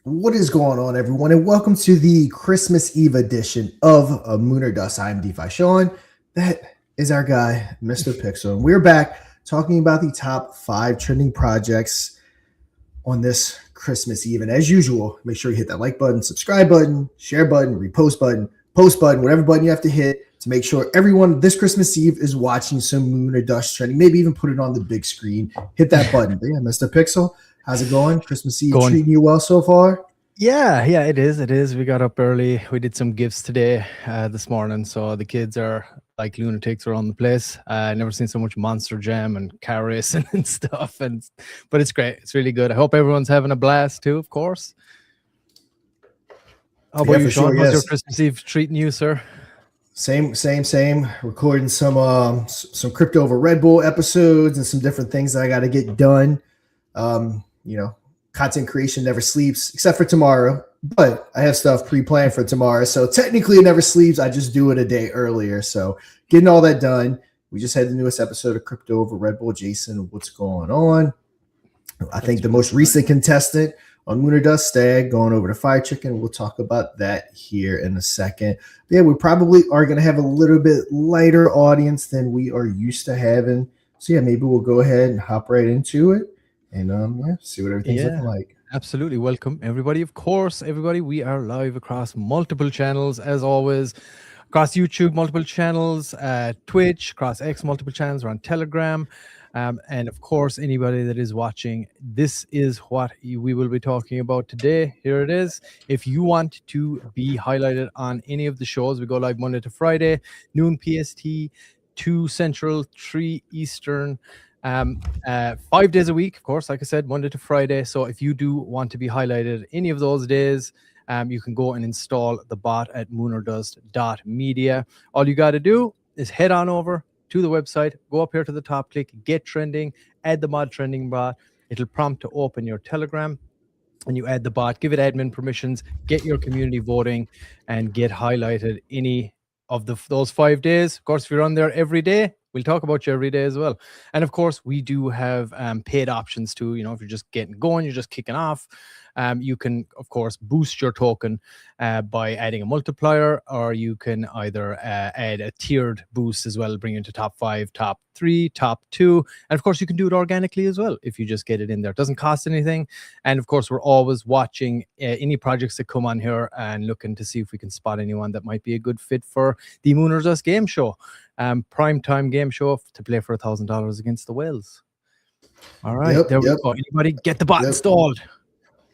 What is going on, everyone, and welcome to the Christmas Eve edition of Moon or Dust. I'm DeFi Sean. That is our guy, Mr. Pixel. And we're back talking about the top 5 trending projects on this Christmas Eve. And as usual, make sure you hit that like button, subscribe button, share button, repost button, post button, whatever button you have to hit to make sure everyone this Christmas Eve is watching some Moon or Dust trending. Maybe even put it on the big screen. Hit that button. But yeah, Mr. Pixel. How's it going? Christmas Eve treating you well so far? Yeah, it is. We got up early. We did some gifts today, this morning. So the kids are like lunatics around the place. Never seen so much Monster Jam and car racing and stuff. But it's great. It's really good. I hope everyone's having a blast too, of course. How about you, Sean? How's your Christmas Eve treating you, sir? Same. Recording some crypto over Red Bull episodes and some different things that I got to get done. Content creation never sleeps except for tomorrow, but I have stuff pre-planned for tomorrow. So technically it never sleeps. I just do it a day earlier. So getting all that done. We just had the newest episode of Crypto over Red Bull. Jason, what's going on? I think the most recent contestant on Moon or Dust, Stag, going over to Fire Chicken. We'll talk about that here in a second. But yeah, we probably are going to have a little bit lighter audience than we are used to having. So yeah, maybe we'll go ahead and hop right into it. And see what everything's looking like. Absolutely. Welcome, everybody. Of course, everybody, we are live across multiple channels, as always, across YouTube, multiple channels, Twitch, across X, multiple channels, we're on Telegram. And of course, anybody that is watching, this is what we will be talking about today. Here it is. If you want to be highlighted on any of the shows, we go live Monday to Friday, noon PST, 2 Central, 3 Eastern. 5 days a week, of course, like I said, Monday to Friday. So if you do want to be highlighted any of those days, you can go and install the bot at moonordust.media. All you got to do is head on over to the website, go up here to the top, click get trending, add the mod trending bot. It'll prompt to open your Telegram, and you add the bot, give it admin permissions, get your community voting, and get highlighted any of those 5 days. Of course, if you're on there every day, we'll talk about you every day as well. And of course, we do have paid options too. If you're just getting going, you're just kicking off, you can, of course, boost your token by adding a multiplier, or you can either add a tiered boost as well, bring you into top 5, top 3, top 2. And of course, you can do it organically as well if you just get it in there. It doesn't cost anything. And of course, we're always watching any projects that come on here and looking to see if we can spot anyone that might be a good fit for the Moon or Dust game show. Prime time game show to play for $1,000 against the Whales. All right, we go. Anybody get the bot installed?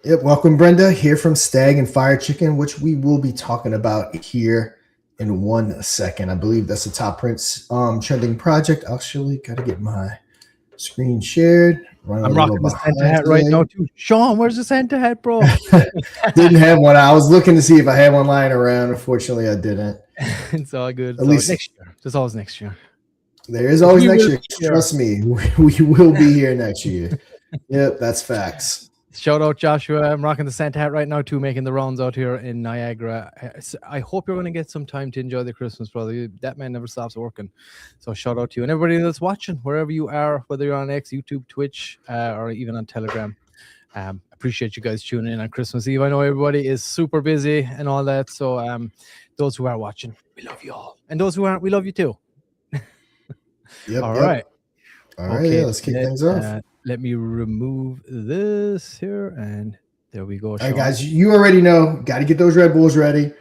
Yep. Welcome, Brenda, here from Stag and Fire Chicken, which we will be talking about here in 1 second. I believe that's the top Prince trending project. I'll actually got to get my screen shared. I'm rocking the Santa hat right now too. Sean, where's the Santa hat, bro? Didn't have one. I was looking to see if I had one lying around. Unfortunately, I didn't. It's all good. At least next year. There's always next year. There is always next year. Trust me, we will be here next year. Yep, that's facts. Shout out Joshua. I'm rocking the Santa hat right now too, making the rounds out here in Niagara. I hope you're going to get some time to enjoy the Christmas, brother. That man never stops working. So shout out to you and everybody that's watching, wherever you are, whether you're on X, YouTube, Twitch, or even on Telegram. Appreciate you guys tuning in on Christmas Eve. I know everybody is super busy and all that. So those who are watching, we love you all. And those who aren't, we love you too. All right. Okay, let's kick things off. Let me remove this here, and there we go. All right, guys, you already know, got to get those Red Bulls ready.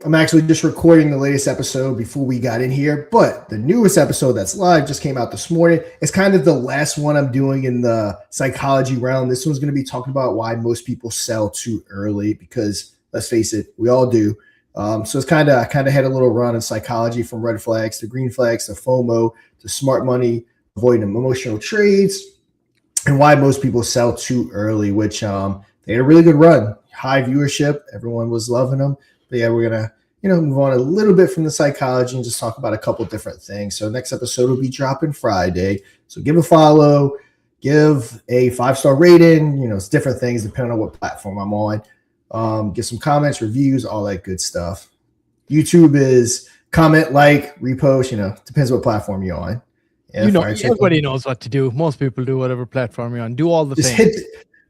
I'm actually just recording the latest episode before we got in here, but the newest episode that's live just came out this morning. It's kind of the last one I'm doing in the psychology realm. This one's going to be talking about why most people sell too early, because let's face it, we all do. So it's I kind of had a little run in psychology, from red flags to green flags to FOMO to smart money, avoiding emotional trades, and why most people sell too early, which they had a really good run, high viewership. Everyone was loving them. But yeah, we're going to, move on a little bit from the psychology and just talk about a couple different things. So next episode will be dropping Friday. So give a follow, give a 5-star rating. It's different things depending on what platform I'm on. Get some comments, reviews, all that good stuff. YouTube is comment, like, repost, depends what platform you're on. Everybody knows what to do. Most people do whatever platform you're on. Do all the things.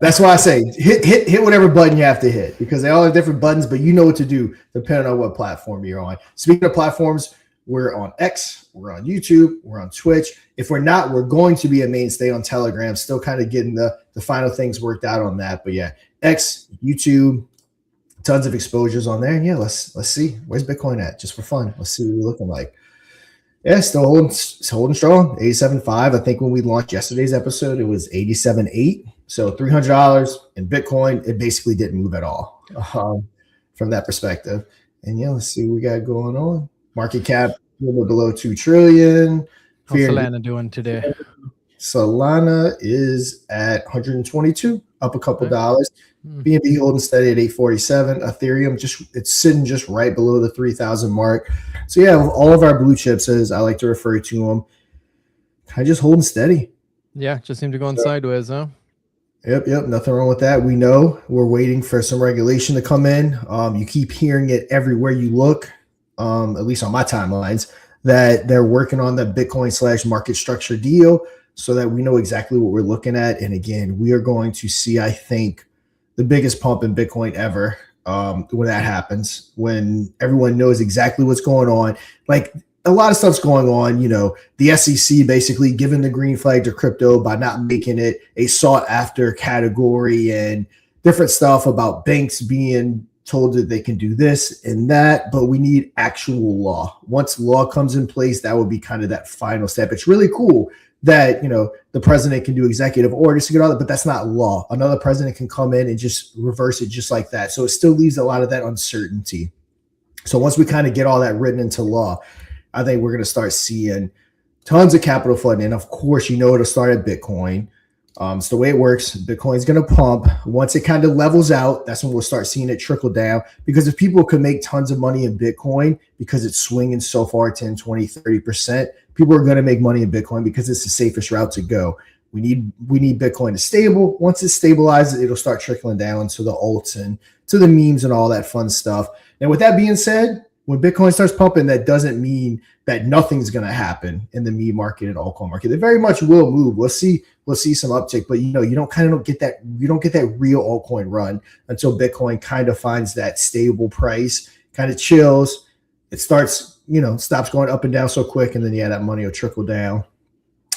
That's why I say hit whatever button you have to hit, because they all have different buttons, but you know what to do depending on what platform you're on. Speaking of platforms, we're on X, we're on YouTube, we're on Twitch. If we're not, we're going to be a mainstay on Telegram. Still kind of getting the final things worked out on that. But yeah, X, YouTube, tons of exposures on there. And yeah, let's see, where's Bitcoin at, just for fun. Let's see what we're looking like. Yeah, still holding strong. 87.5. I think when we launched yesterday's episode, it was 87.8. So $300 in Bitcoin. It basically didn't move at all from that perspective. And yeah, let's see what we got going on. Market cap a little below 2 trillion. How's Solana doing today? Solana is at 122, up a couple dollars. BNB holding steady at 847. Ethereum it's sitting just right below the 3,000 mark. So yeah, all of our blue chips, as I like to refer to them, kind of just holding steady. Yeah, just seem to go on sideways, huh? Yep. Nothing wrong with that. We know we're waiting for some regulation to come in. You keep hearing it everywhere you look, at least on my timelines, that they're working on the Bitcoin / market structure deal so that we know exactly what we're looking at. And again, we are going to see, I think, the biggest pump in Bitcoin ever when that happens, when everyone knows exactly what's going on. Like, a lot of stuff's going on, the SEC basically giving the green flag to crypto by not making it a sought after category, and different stuff about banks being told that they can do this and that, but we need actual law. Once law comes in place, that would be kind of that final step. It's really cool that, the president can do executive orders to get all that, but that's not law. Another president can come in and just reverse it just like that. So it still leaves a lot of that uncertainty. So once we kind of get all that written into law, I think we're going to start seeing tons of capital flooding. And of course, it'll start at Bitcoin. It's the way it works. Bitcoin's going to pump. Once it kind of levels out, that's when we'll start seeing it trickle down. Because if people can make tons of money in Bitcoin because it's swinging so far 10, 20, 30%, people are going to make money in Bitcoin because it's the safest route to go. We need Bitcoin to stable. Once it stabilizes, it'll start trickling down to the alts and to the memes and all that fun stuff. And with that being said, when Bitcoin starts pumping, that doesn't mean that nothing's going to happen in the meme market and altcoin market. They very much will move. We'll see some uptick, but you don't get that real altcoin run until Bitcoin kind of finds that stable price, kind of chills. It starts, stops going up and down so quick, and then that money will trickle down.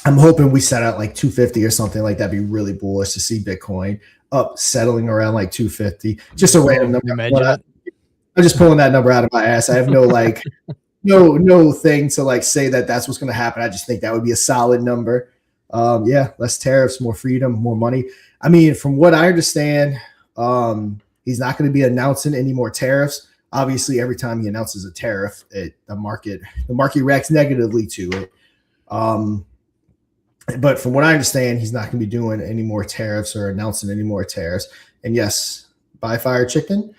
I'm hoping we set out like 250 or something like that. Be really bullish to see Bitcoin up, settling around like 250. Just a random number. I'm just pulling that number out of my ass. I have no no thing to say that that's what's going to happen. I just think that would be a solid number. Less tariffs, more freedom, more money. I mean, from what I understand, he's not going to be announcing any more tariffs. Obviously, every time he announces a tariff, the market reacts negatively to it. But from what I understand, he's not going to be doing any more tariffs or announcing any more tariffs. And yes, buy Fire Chicken.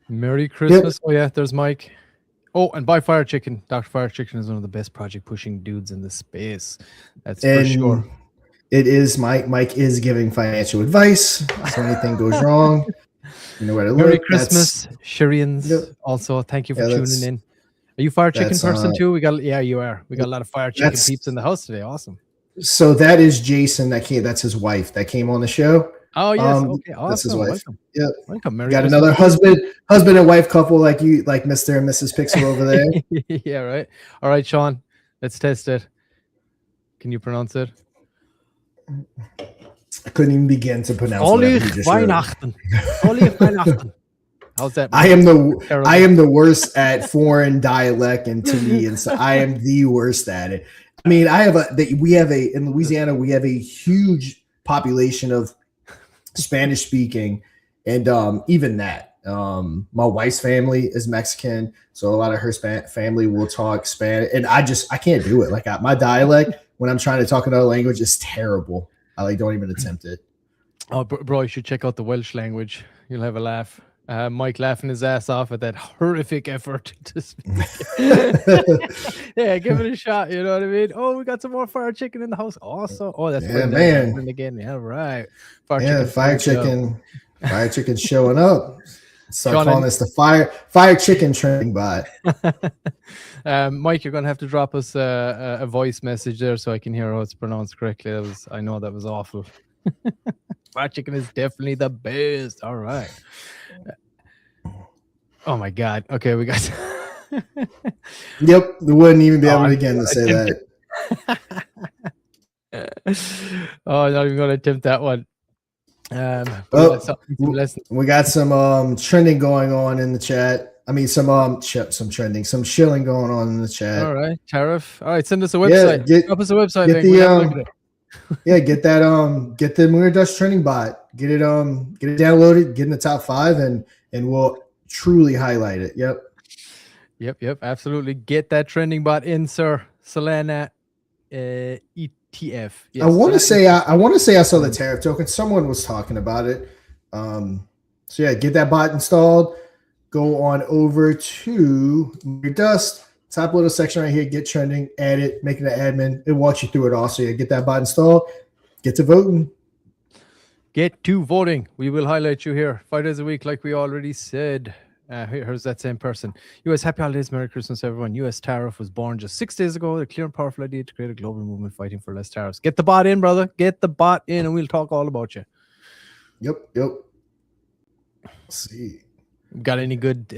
Merry Christmas. Yep. Oh yeah, there's Mike. Oh, and buy Fire Chicken. Dr. Fire Chicken is one of the best project pushing dudes in the space. That's for sure. It is. Mike is giving financial advice. So anything goes wrong, you know where to look. Merry Christmas, Shirians. Yep. Also, thank you for tuning in. Are you Fire Chicken person too? You are. We got a lot of Fire Chicken peeps in the house today. Awesome. So that is Jason. That's his wife that came on the show. Oh yes, okay, awesome. That's his wife. Welcome. Yep. Welcome. Merry Got Christmas. Another husband and wife couple like you, like Mr. and Mrs. Pixel over there. Yeah, right. All right, Sean, let's test it. Can you pronounce it? I couldn't even begin to pronounce it. Fröhlich Weihnachten. Fröhlich Weihnachten. How's that? I am the worst at foreign dialect, and to me, and so I am the worst at it. I mean, in Louisiana, we have a huge population of Spanish speaking, and even that. My wife's family is Mexican, so a lot of her family will talk Spanish, and I can't do it. Like my dialect when I'm trying to talk another language is terrible. I don't even attempt it. Oh, bro, you should check out the Welsh language. You'll have a laugh. Mike laughing his ass off at that horrific effort to speak. Yeah, give it a shot. You know what I mean? Oh, we got some more Fire Chicken in the house. Also, that's man. Again. Yeah, right. Fire Chicken showing up. Start calling this the Fire Chicken training bot. Mike, you're gonna have to drop us a voice message there so I can hear how it's pronounced correctly. I know that was awful. Fried chicken is definitely the best. All right. Oh my God. Okay, we got. Yep, we wouldn't even be able Oh, to begin to say that. Oh, I'm not even going to attempt that one. Oh, we got some trending going on in the chat. I mean, some trending, some shilling going on in the chat. All right, tariff. All right, send us a website. Yeah, drop us a website. Get the yeah, get the Moon Dust trending bot. Get it downloaded. Get in the top 5, and we'll truly highlight it. Yep. Absolutely. Get that trending bot in, sir. Solana ETF. Yes, I want to say I saw the tariff token. Someone was talking about it. So yeah, get that bot installed. Go on over to Moon Dust. Top little section right here, get trending, add it, make it an admin. It walks you through it all. So yeah, get that bot installed, get to voting. Get to voting. We will highlight you here 5 days a week, like we already said. Here's that same person. U.S. Happy Holidays, Merry Christmas, everyone. U.S. tariff was born just 6 days ago. A clear and powerful idea to create a global movement fighting for less tariffs. Get the bot in, brother. Get the bot in, and we'll talk all about you. Yep. Let's see. Got any good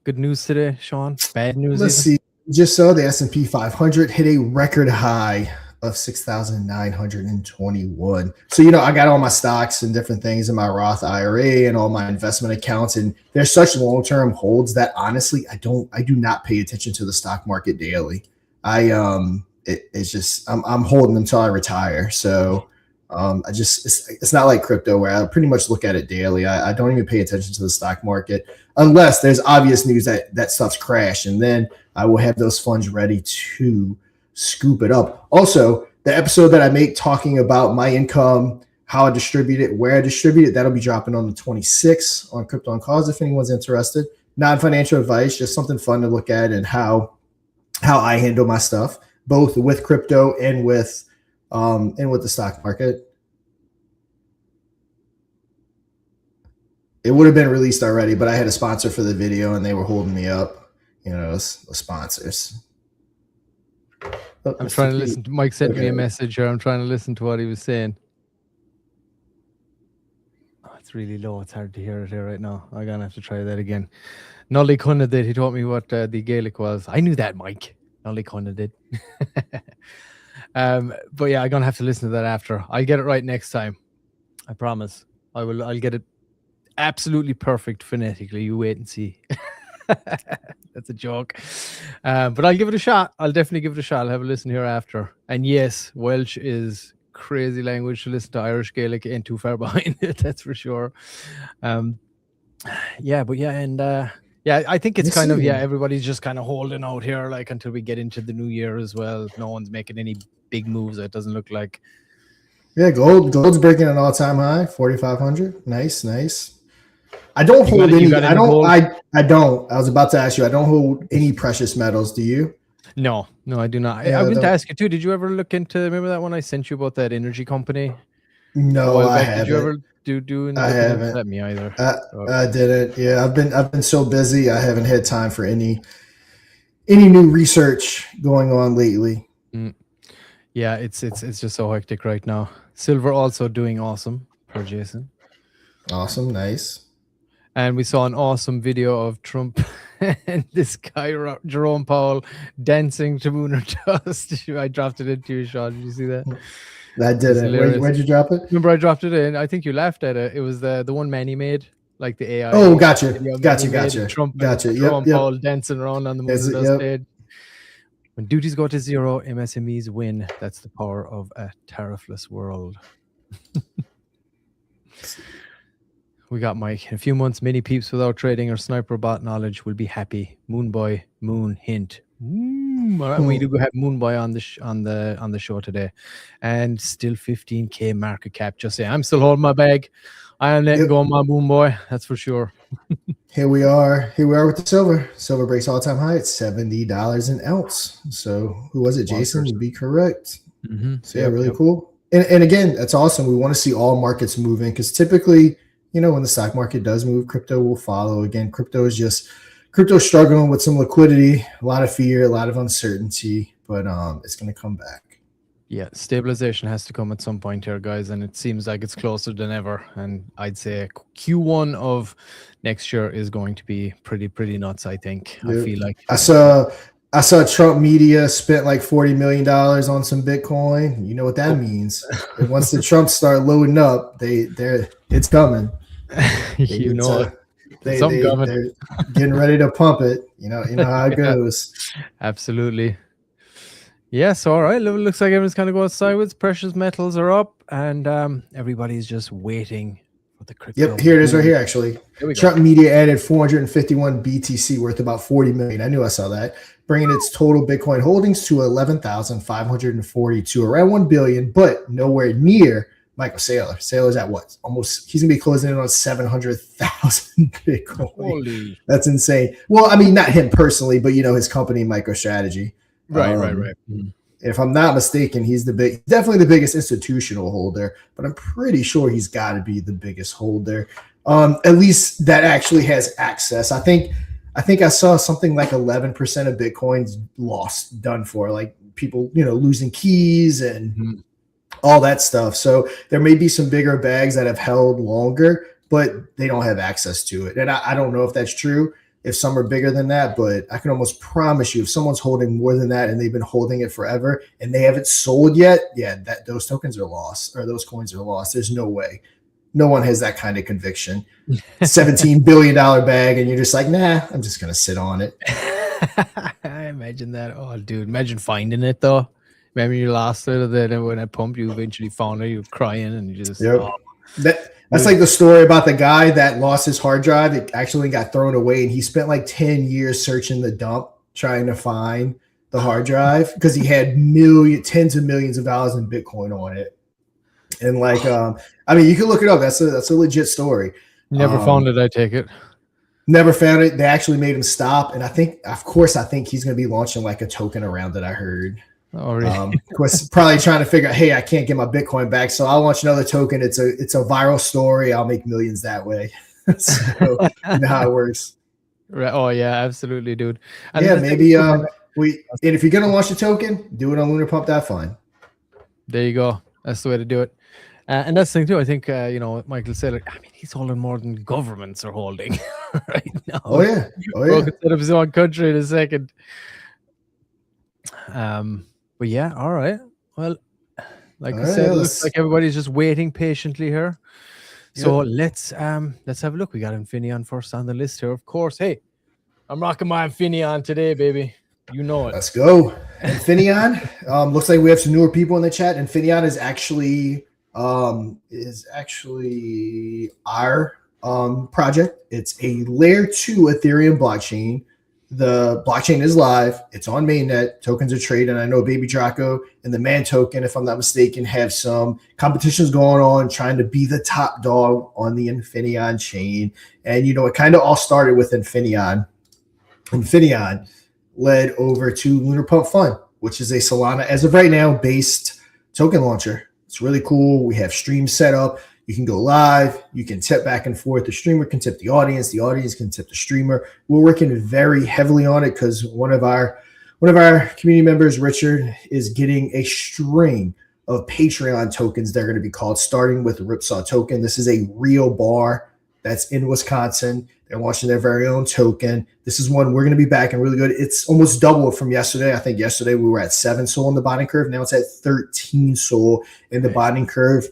news today, Sean? Bad news? Let's see. Just so the S&P 500 hit a record high of 6,921. So, I got all my stocks and different things in my Roth IRA and all my investment accounts, and they're such long-term holds that honestly, I do not pay attention to the stock market daily. It's just, I'm holding them until I retire. So it's not like crypto where I pretty much look at it daily. I don't even pay attention to the stock market unless there's obvious news that stuff's crashed, and then I will have those funds ready to scoop it up. Also, the episode that I make talking about my income, how I distribute it, where I distribute it, that'll be dropping on the 26th on Crypto on Cause if anyone's interested. Non-financial advice, just something fun to look at and how I handle my stuff, both with crypto and with the stock market. It would have been released already, but I had a sponsor for the video and they were holding me up. The sponsors. I'm trying to listen to Mike sent me a message here. I'm trying to listen to what he was saying. Oh, it's really low. It's hard to hear it here right now. I'm gonna have to try that again. Nolly Cunna did. He taught me what the Gaelic was. I knew that, Mike. Nolly Cunna did. But yeah, I'm gonna have to listen to that after. I'll get it right next time. I promise. I'll get it absolutely perfect phonetically. You wait and see. That's a joke. But I'll give it a shot. I'll definitely give it a shot. I'll have a listen here after. And yes, Welsh is crazy language to listen to. Irish Gaelic ain't too far behind it, that's for sure. I think it's kind of, everybody's just kind of holding out here, like until we get into the new year as well. No one's making any big moves, it doesn't look like. Yeah, gold's breaking an all-time high, 4,500. Nice. I don't hold any. I don't. I don't. I was about to ask you. I don't hold any precious metals. Do you? No, I do not. I meant to ask you too. Did you ever look into? Remember that one I sent you about that energy company? No, I haven't. Did you ever do? I haven't. Let me either. I didn't. Yeah, I've been so busy. I haven't had time for any new research going on lately. Yeah, it's just so hectic right now. Silver also doing awesome per Jason. Awesome, nice. And we saw an awesome video of Trump and this guy, Jerome Powell, dancing to Moon or Dust. I dropped it into you, Sean. Did you see that? I didn't. Where'd you drop it? Remember, I dropped it in. I think you laughed at it. It was the one Manny made, like the AI. Oh, gotcha. Gotcha. Trump and Jerome Powell dancing around on the Moon or Dust stage. When duties go to zero, MSMEs win. That's the power of a tariffless world. We got Mike. In a few months, many peeps without trading or sniper bot knowledge will be happy. Moonboy, Moon hint. All right, we do have Moonboy on the show today, and still 15K market cap. Just saying, I'm still holding my bag. I am letting go of my Moonboy. That's for sure. Here we are with the silver. Silver breaks all-time high at $70 an ounce. So who was it, Jason? You'd be correct. So yeah, really cool. And again, that's awesome. We want to see all markets moving because typically, when the stock market does move, crypto will follow. Again, crypto struggling with some liquidity, a lot of fear, a lot of uncertainty, but it's going to come back. Yeah, stabilization has to come at some point here, guys, and it seems like it's closer than ever. And I'd say Q1 of next year is going to be pretty nuts. I think. I Yep. feel like I saw Trump media spent like $40 million on some Bitcoin. You know what that oh, means. And once the Trumps start loading up, it's coming. you know it. Some government. They're getting ready to pump it. You know how it Yeah, goes. absolutely. Yes, all right. Looks like everyone's kind of going sideways. Precious metals are up, and everybody's just waiting for the crypto. Yep, here it is right here, actually. Here we go. Trump media added 451 BTC worth about 40 million. I knew I saw that, bringing its total Bitcoin holdings to 11,542, around 1 billion, but nowhere near Michael Saylor. Saylor's at what? Almost, he's going to be closing in on 700,000 Bitcoin. Holy. That's insane. Well, I mean, not him personally, but his company, MicroStrategy. Right. If I'm not mistaken, he's definitely the biggest institutional holder, but I'm pretty sure he's got to be the biggest holder. At least that actually has access. I think I saw something like 11% of Bitcoin's lost, done for, like people, losing keys and all that stuff. So there may be some bigger bags that have held longer, but they don't have access to it. And I don't know if that's true, if some are bigger than that, but I can almost promise you if someone's holding more than that and they've been holding it forever and they haven't sold yet, those tokens are lost, or those coins are lost. There's no way. No one has that kind of conviction. $17 billion bag, and you're just like, nah, I'm just going to sit on it. I imagine that. Oh, dude, imagine finding it, though. Remember you lost it, and then when I pumped, you eventually found it, you were crying, and you just... Yep. Oh. That's like the story about the guy that lost his hard drive. It actually got thrown away, and he spent like 10 years searching the dump trying to find the hard drive because he had tens of millions of dollars in Bitcoin on it. And like, you can look it up. That's a legit story. Never found it, I take it. Never found it. They actually made him stop. And I think he's going to be launching like a token around it, I heard. Oh, really? Of course, probably trying to figure out, hey, I can't get my Bitcoin back, so I'll launch another token. It's a viral story. I'll make millions that way. So you know how it works. Right. Oh yeah, absolutely, dude. And yeah, maybe and if you're gonna launch a token, do it on lunarpump.fun. There you go. That's the way to do it. And that's the thing too. I think Michael said, he's holding more than governments are holding right now. Oh yeah. Broke set up his own country in a second. But yeah, all right. Well, like I said, it looks like everybody's just waiting patiently here. So let's have a look. We got Infinion first on the list here, of course. Hey, I'm rocking my Infinion today, baby. You know it. Let's go. Infinion. Looks like we have some newer people in the chat. Infinion is actually our project. It's a layer 2 Ethereum blockchain. The blockchain is live. It's on mainnet. Tokens are traded. I know Baby Draco and the Man token, if I'm not mistaken, have some competitions going on trying to be the top dog on the Infinion chain. And, it kind of all started with Infinion. Infinion led over to Lunar Pump Fund, which is a Solana, as of right now, based token launcher. It's really cool. We have streams set up. You can go live. You can tip back and forth. The streamer can tip the audience. The audience can tip the streamer. We're working very heavily on it because one of our community members, Richard, is getting a string of Patreon tokens. They're going to be called, starting with the Ripsaw token. This is a real bar that's in Wisconsin. They're launching their very own token. This is one we're going to be backing really good. It's almost doubled from yesterday. I think yesterday we were at 7 SOL in the bonding curve. Now it's at 13 SOL in the bonding curve.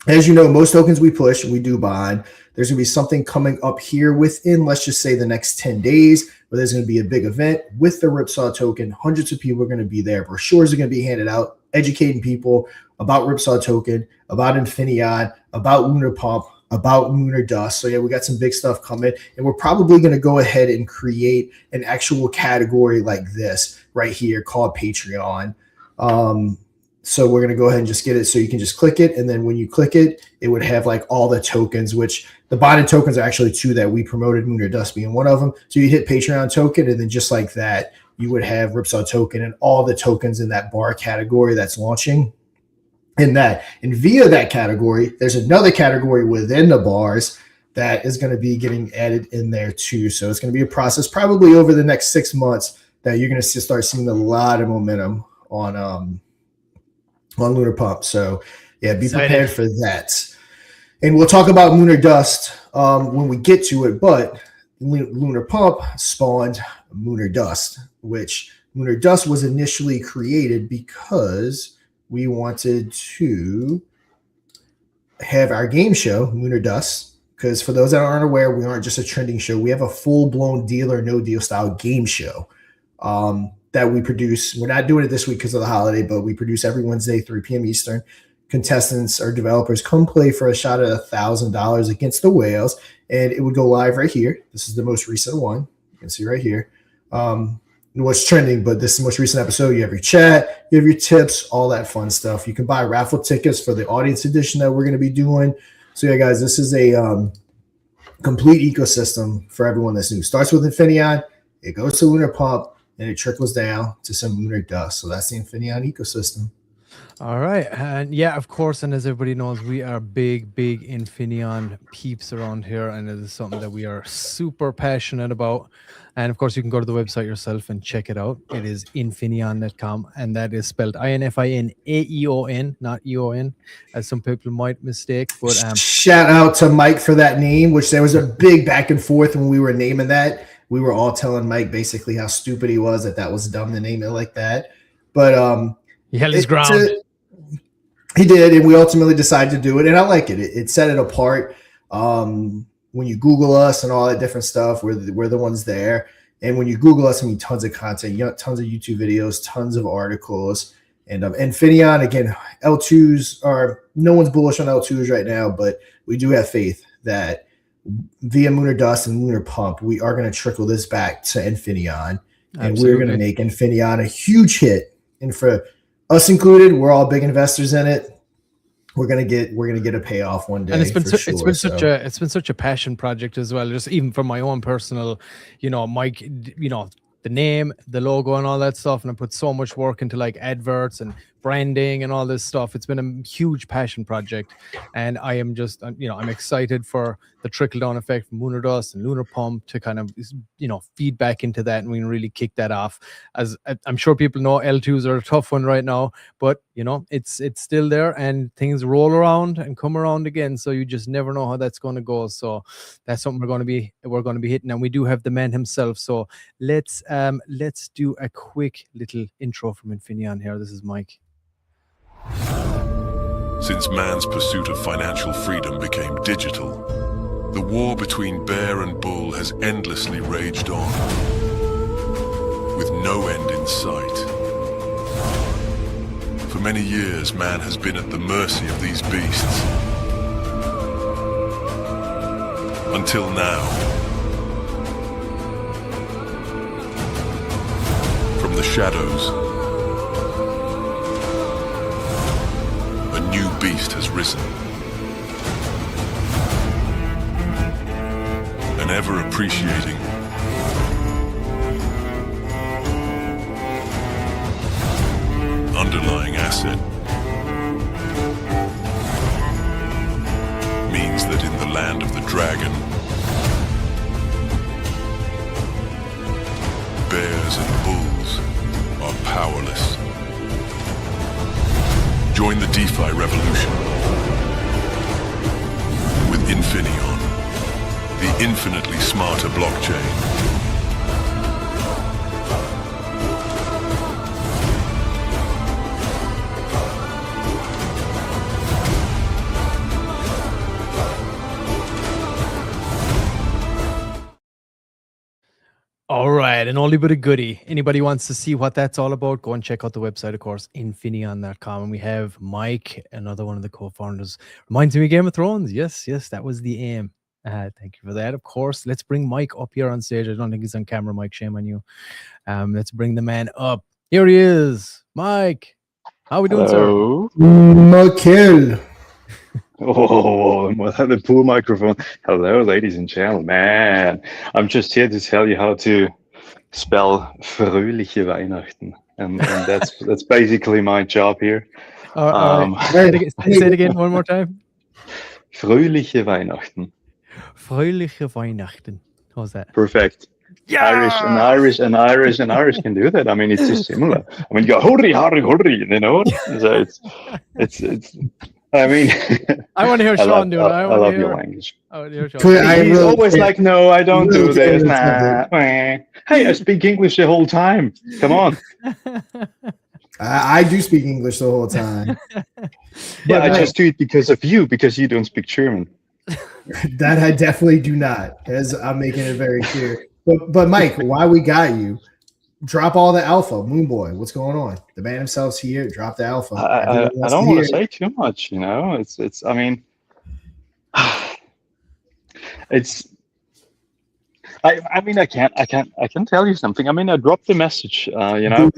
As you know, most tokens we push, we do bond. There's going to be something coming up here within, let's just say, the next 10 days, where there's going to be a big event with the Ripsaw token. Hundreds of people are going to be there. Brochures are going to be handed out, educating people about Ripsaw token, about Infinion, about Lunar Pump, about Lunar Dust. So yeah, we got some big stuff coming, and we're probably going to go ahead and create an actual category like this right here called Patreon. So we're going to go ahead and just get it so you can just click it. And then when you click it, it would have like all the tokens, which the bonded tokens are actually 2 that we promoted, Lunar Dust being one of them. So you hit Patreon token, and then just like that, you would have Ripsaw token and all the tokens in that bar category that's launching in that. And via that category, there's another category within the bars that is going to be getting added in there too. So it's going to be a process probably over the next 6 months that you're going to start seeing a lot of momentum on on Lunar Pump. So yeah, be Excited. prepared for that. And we'll talk about Lunar Dust when we get to it. But Lunar Pump spawned Lunar Dust, which Lunar Dust was initially created because we wanted to have our game show, Lunar Dust. Because for those that aren't aware, we aren't just a trending show. We have a full-blown Deal or No Deal style game show that we produce. We're not doing it this week because of the holiday, but we produce every Wednesday, 3 p.m. Eastern. Contestants or developers come play for a shot at $1,000 against the Whales, and it would go live right here. This is the most recent one. You can see right here. What's trending, but this is the most recent episode. You have your chat, you have your tips, all that fun stuff. You can buy raffle tickets for the audience edition that we're going to be doing. So yeah, guys, this is a complete ecosystem for everyone that's new. Starts with Infinion, it goes to Lunar Pump, and it trickles down to some Lunar Dust. So that's the Infinion ecosystem. All right. And yeah, of course. And as everybody knows, we are big Infinion peeps around here. And it is something that we are super passionate about. And of course, you can go to the website yourself and check it out. It is infinion.com. And that is spelled INFINAEON, not EON, as some people might mistake. But shout out to Mike for that name, which there was a big back and forth when we were naming that. We were all telling Mike basically how stupid he was, that was dumb to name it like that. But he held his ground. He did, and we ultimately decided to do it, and I like it. It set it apart. When you Google us and all that different stuff, we're the ones there. And when you Google us, I mean, tons of content, tons of YouTube videos, tons of articles. And Infinion, again, L2s are, no one's bullish on L2s right now, but we do have faith that via Lunar Dust and Lunar Pump, we are going to trickle this back to Infinion. And we're going to make Infinion a huge hit. And for us included, we're all big investors in it. We're gonna get a payoff one day. And it's been such a passion project as well. Just even from my own personal, Mike, the name, the logo, and all that stuff. And I put so much work into like adverts and branding and all this stuff. It's been a huge passion project, and I am just, I'm excited for the trickle down effect from Lunar Dust and Lunar Pump to kind of, feed back into that, and we can really kick that off. As I'm sure people know, L2s are a tough one right now, but it's still there, and things roll around and come around again. So you just never know how that's going to go. So that's something we're going to be hitting, and we do have the man himself. So let's do a quick little intro from Infinion here. This is Mike. Since man's pursuit of financial freedom became digital, the war between bear and bull has endlessly raged on, with no end in sight. For many years, man has been at the mercy of these beasts. Until now. From the shadows, a new beast has risen. An ever-appreciating, underlying asset means that in the land of the dragon, bears and bulls are powerless. Join the DeFi revolution with Infinion, the infinitely smarter blockchain. All right, an oldie but a goodie. Anybody wants to see what that's all about, go and check out the website, of course, infinion.com. And we have Mike, another one of the co-founders. Reminds me of Game of Thrones. Yes, that was the aim. Thank you for that, of course. Let's bring Mike up here on stage. I don't think he's on camera, Mike. Shame on you. Let's bring the man up. Here he is. Mike, how are we doing, Hello. sir? Michael. Oh, the pool microphone. Hello, ladies and gentlemen. I'm just here to tell you how to spell fröhliche Weihnachten. And that's basically my job here. Say it again one more time. Fröhliche Weihnachten. Fröhliche Weihnachten. How's that? Perfect. Irish can do that. I mean, it's just similar. I mean, you go hurry, hurry, hurry, you know. So it's. I mean, I want to hear Sean do it. I love your language. I want to hear Sean. Could- He's always like, no, I don't do this. Really Nah. Hey, I speak English the whole time. Come on. I do speak English the whole time. Yeah, I Mike, just do it because of you, because you don't speak German. that I definitely do not, as I'm making it very clear. But Mike, why we got you? Drop all the alpha, Moonboy. What's going on? The man himself's here. Drop the alpha. I don't want to say too much, you know. It's. I mean, it's. I mean, I can tell you something. I mean, I dropped the message. You know,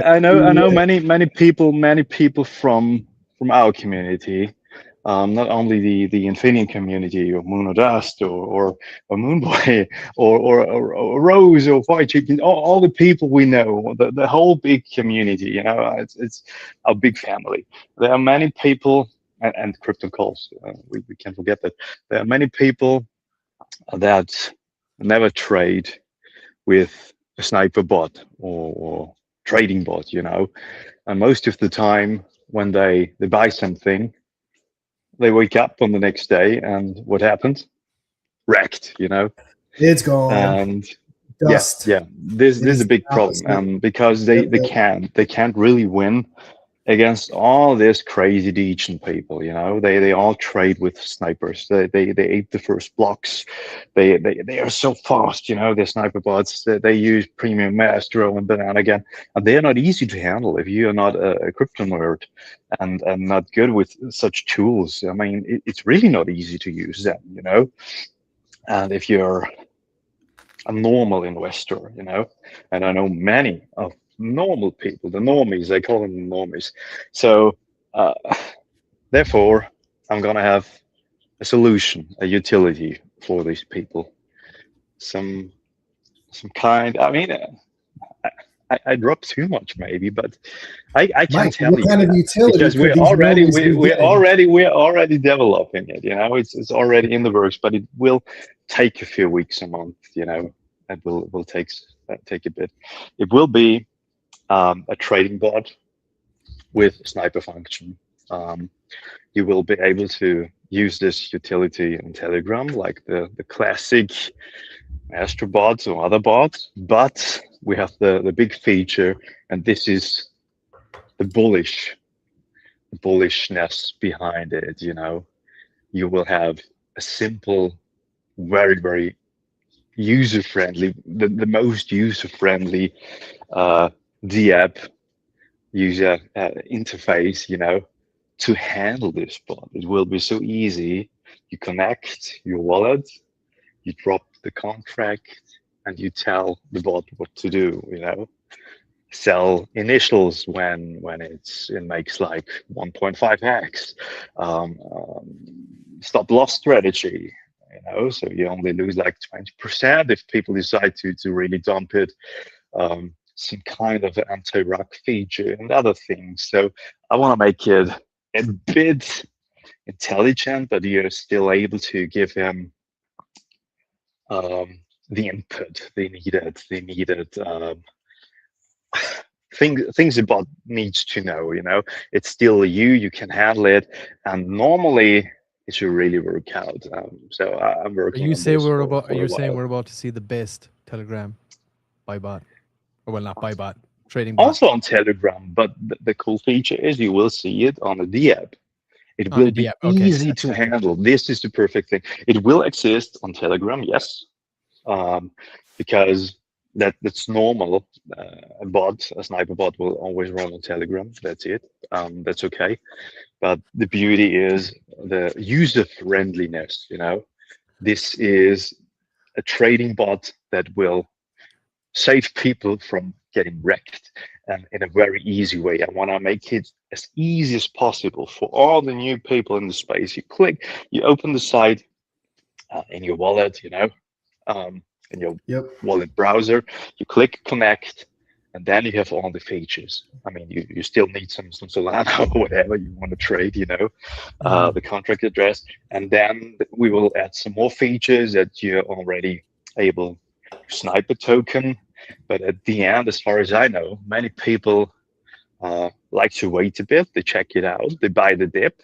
I know many people from our community. Not only the Infinion community or Moon or Dust or Moonboy or Rose or White Chicken, all the people we know, the whole big community, you know, it's a big family. There are many people, and crypto calls, we can't forget that. There are many people that never trade with a sniper bot or trading bot, you know, and most of the time when they buy something, they wake up on the next day and what happened? Wrecked, you know. It's gone. And Dust. yeah, this is a big problem because they can't really win against all this crazy degen people, you know. They all trade with snipers. They ate the first blocks. They are so fast, you know. The sniper bots. They use premium maestro and banana again, and they are not easy to handle if you are not a crypto nerd and not good with such tools. I mean, it's really not easy to use them, you know. And if you're a normal investor, you know, and I know many of normal people, the normies, they call them the normies. So therefore I'm gonna have a solution, a utility for these people, some kind. I mean, I dropped too much maybe, but I can't Mike, tell what you kind of utility because could these normies we're already developing it, you know. It's already in the works, but it will take a few weeks, a month, you know. It will take a bit. It will be a trading bot with sniper function. You will be able to use this utility in Telegram like the classic Astro bots or other bots, but we have the big feature, and this is the bullishness behind it, you know. You will have a simple, very, very user-friendly, the most user-friendly DApp user interface, you know, to handle this bot. It will be so easy. You connect your wallet, you drop the contract, and you tell the bot what to do, you know. Sell initials when it makes like 1.5x. Stop loss strategy, you know, so you only lose like 20% if people decide to really dump it. Some kind of anti-rug feature and other things. So I want to make it a bit intelligent, but you're still able to give him the input they needed. Things the bot needs to know, you know. It's still you can handle it, and normally it should really work out. So I'm working. Are you saying we're about to see the best Telegram by bot? Or well, not by bot, trading bot. Also on Telegram, but the cool feature is you will see it on the DApp. It will be easy to handle. This is the perfect thing. It will exist on Telegram, yes, because that's normal. A sniper bot will always run on Telegram. That's it. That's okay. But the beauty is the user friendliness. You know, this is a trading bot that will save people from getting wrecked, and in a very easy way. I want to make it as easy as possible for all the new people in the space. You click, you open the site in your wallet, you know, in your wallet browser. You click connect, and then you have all the features. I mean, you still need some Solana or whatever you want to trade, you know, the contract address, and then we will add some more features that you're already able sniper token. But at the end, as far as I know, many people like to wait a bit. They check it out. They buy the dip.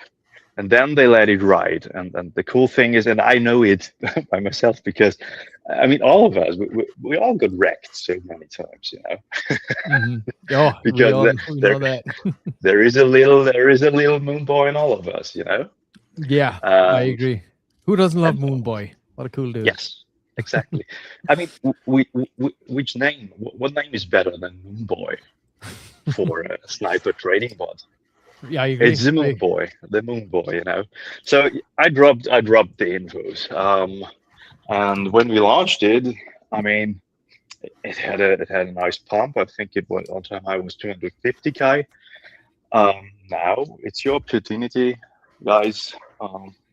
And then they let it ride. And the cool thing is, and I know it by myself, because I mean, all of us, we all got wrecked so many times, you know. Oh, because we know that. there is a little Moonboy in all of us, you know. Yeah, I agree. Who doesn't love Moonboy? What a cool dude. Yes, exactly. I mean, which name? What name is better than Moonboy for a sniper trading bot? Yeah, I agree. It's the Moonboy, you know. So I dropped the infos, and when we launched it, I mean, it had a nice pump. I think it was on time high was 250K. Now it's your opportunity, guys.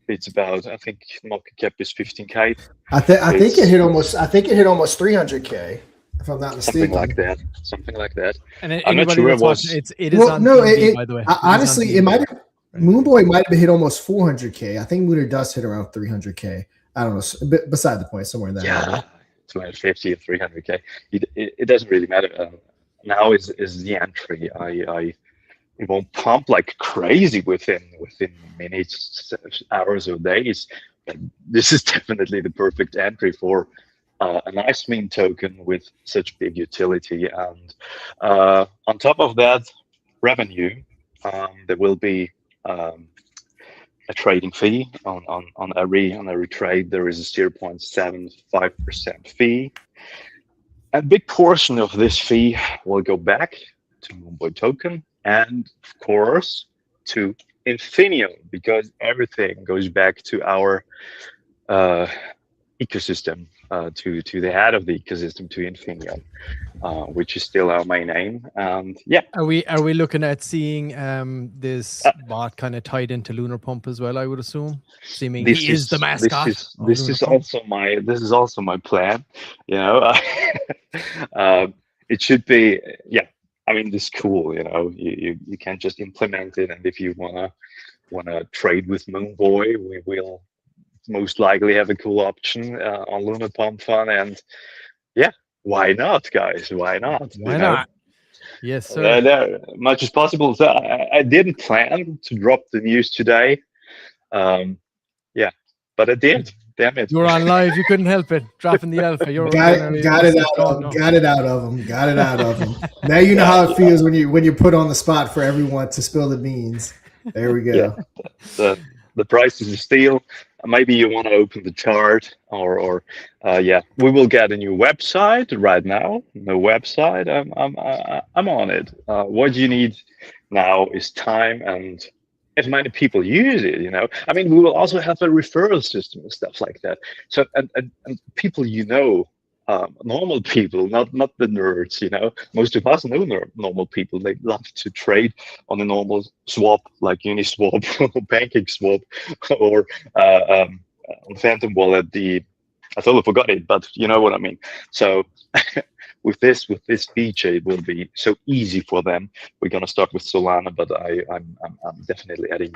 It's about, I think market cap is 15K. I think it hit almost 300K. If I'm not mistaken, something like that. And I'm not sure it was. It is on TV, by the way. Honestly, it might have. Moonboy might have hit almost 400K. I think Mooner Dust hit around 300K. I don't know. Beside the point, somewhere in that area. 250 or 300K. It doesn't really matter. Now is the entry. It won't pump like crazy within minutes, hours, or days. But this is definitely the perfect entry for a nice meme token with such big utility. And on top of that revenue, there will be a trading fee on every trade. There is a 0.75% fee. A big portion of this fee will go back to Moonboy token, and of course to Infinion, because everything goes back to our ecosystem, to the head of the ecosystem, to Infinion, which is still our main aim. And yeah, are we looking at seeing this bot kind of tied into Lunar Pump as well? I would assume, seeming he is the mascot. This is also my plan. You know, it should be. Yeah, I mean, this is cool. You know, you can just implement it, and if you wanna trade with Moonboy, we will most likely have a cool option on Lunar Pump Fun. And yeah, why not, guys? Why not? Why not? Yes, sir. Much as possible. So I didn't plan to drop the news today. Yeah, but I did. Damn it! You were on live. You couldn't help it. Dropping the alpha. Got it out of him. Now you know how it feels when you're put on the spot for everyone to spill the beans. There we go. Yeah. The price is a steal. Maybe you want to open the chart, or yeah, we will get a new website right now. The website, I'm on it. What you need now is time and as many people use it. You know, I mean, we will also have a referral system and stuff like that. So and people, you know. Normal people, not the nerds, you know. Most of us know normal people. They love to trade on a normal swap like Uniswap or PancakeSwap or on Phantom Wallet. I totally forgot it, but you know what I mean. So with this feature, it will be so easy for them. We're gonna start with Solana, but I'm definitely adding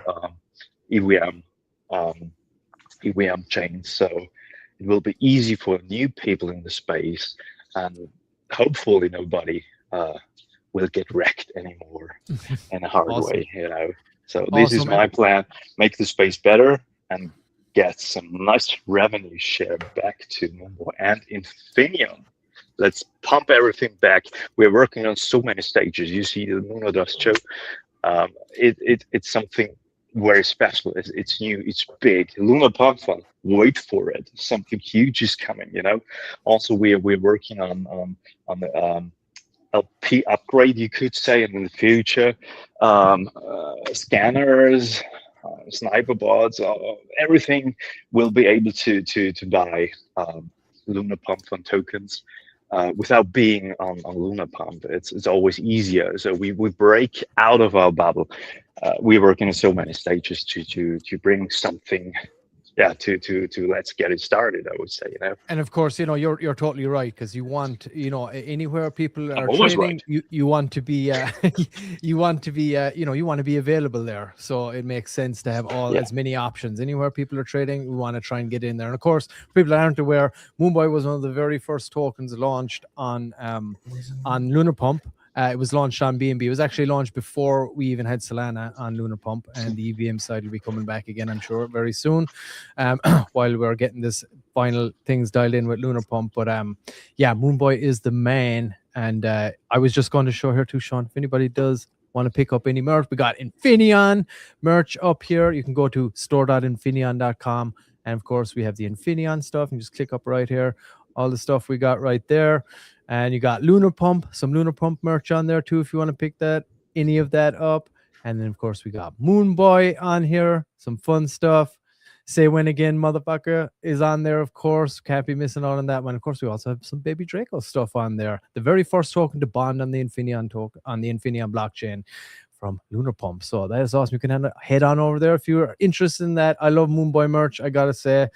EVM chains. So it will be easy for new people in the space, and hopefully nobody will get wrecked anymore in a hard way, you know. So this is my plan: make the space better and get some nice revenue share back to Moonboy and Infinion. Let's pump everything back. We're working on so many stages. You see the Moon Dust show. It's something very special. It's new. It's big. Lunar Pump Fun. Wait for it. Something huge is coming. You know. Also, we're working on the LP upgrade, you could say, and in the future, scanners, sniper bots, everything will be able to buy Lunar Pump Fun tokens. Without being on Lunar Pump, it's always easier. So we break out of our bubble. We're working on so many stages to bring something to let's get it started, I would say, you know. And of course, you know, you're totally right, because you want, you know, anywhere people are always trading, right. you want to be you want to be you know, you want to be available there. So it makes sense to have as many options. Anywhere people are trading, we want to try and get in there. And of course, for people that aren't aware, Moonboy was one of the very first tokens launched on Lunar Pump. It was launched on BNB. It was actually launched before we even had Solana on Lunar Pump, and the EVM side will be coming back again, I'm sure, very soon, while we're getting this final things dialed in with Lunar Pump. But yeah, Moonboy is the man. And I was just going to show here too, Sean, if anybody does want to pick up any merch, we got Infinion merch up here. You can go to store.infinion.com. And of course, we have the Infinion stuff. And just click up right here. All the stuff we got right there. And you got Lunar Pump, some Lunar Pump merch on there too, if you want to pick any of that up. And then, of course, we got Moonboy on here, some fun stuff. Say When Again, motherfucker, is on there, of course. Can't be missing out on that one. Of course, we also have some Baby Draco stuff on there. The very first token to bond on the Infinion blockchain from Lunar Pump. So that is awesome. You can head on over there if you're interested in that. I love Moonboy merch, I gotta say.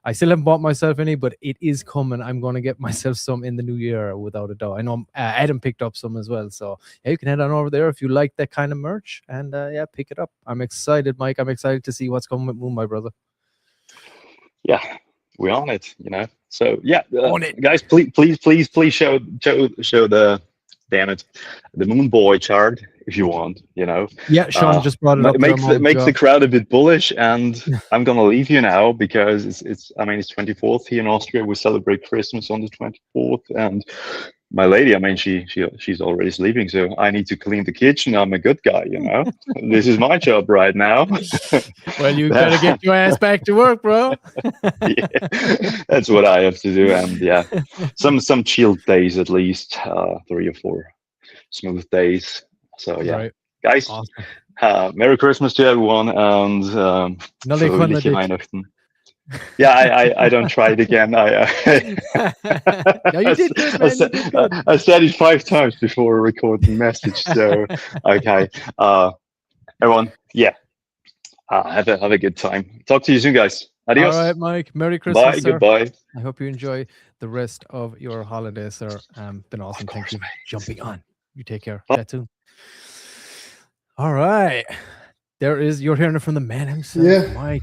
I still haven't bought myself any, but it is coming. I'm going to get myself some in the new year, without a doubt. I know Adam picked up some as well. So yeah, you can head on over there if you like that kind of merch. And yeah, pick it up. I'm excited, Mike. I'm excited to see what's coming with Moonboy, brother. Yeah, we're on it, you know. So yeah, on it. Guys, please show the Moonboy chart if you want, you know. Yeah, Sean just brought it up. Makes the crowd a bit bullish, and I'm gonna leave you now because it's 24th here in Austria. We celebrate Christmas on the 24th, and my lady, she's already sleeping, so I need to clean the kitchen. I'm a good guy, you know. This is my job right now. Well, you gotta get your ass back to work, bro. Yeah, that's what I have to do, and yeah, some chilled days at least, 3 or 4 smooth days. So yeah, right. Guys, awesome. Merry Christmas to everyone, and fröhliche Weihnachten. Yeah, I don't try it again. No, you did good, man. I said it 5 times before recording message. So okay, everyone, yeah, have a good time. Talk to you soon, guys. Adios. All right, Mike. Merry Christmas. Bye. Sir. Goodbye. I hope you enjoy the rest of your holiday, sir. Been awesome. Thank you for jumping on. You take care. Chat soon. All right, you're hearing it from the man himself, yeah, Mike.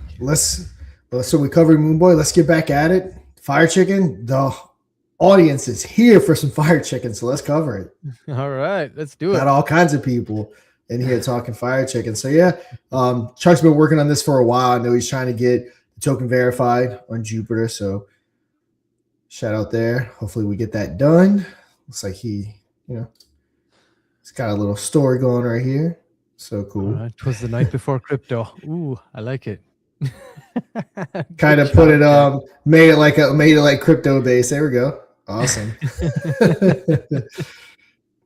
So we covered Moonboy. Let's get back at it. Fire Chicken. The audience is here for some Fire Chicken, so let's cover it. All right, let's do it. Got all kinds of people in here talking Fire Chicken. So yeah, Chuck's been working on this for a while. I know he's trying to get the token verified on Jupiter. So shout out there. Hopefully we get that done. Looks like he's got a little story going right here. So cool. It was the night before crypto. Ooh, I like it. Kind of put it made it like crypto base. There we go. Awesome.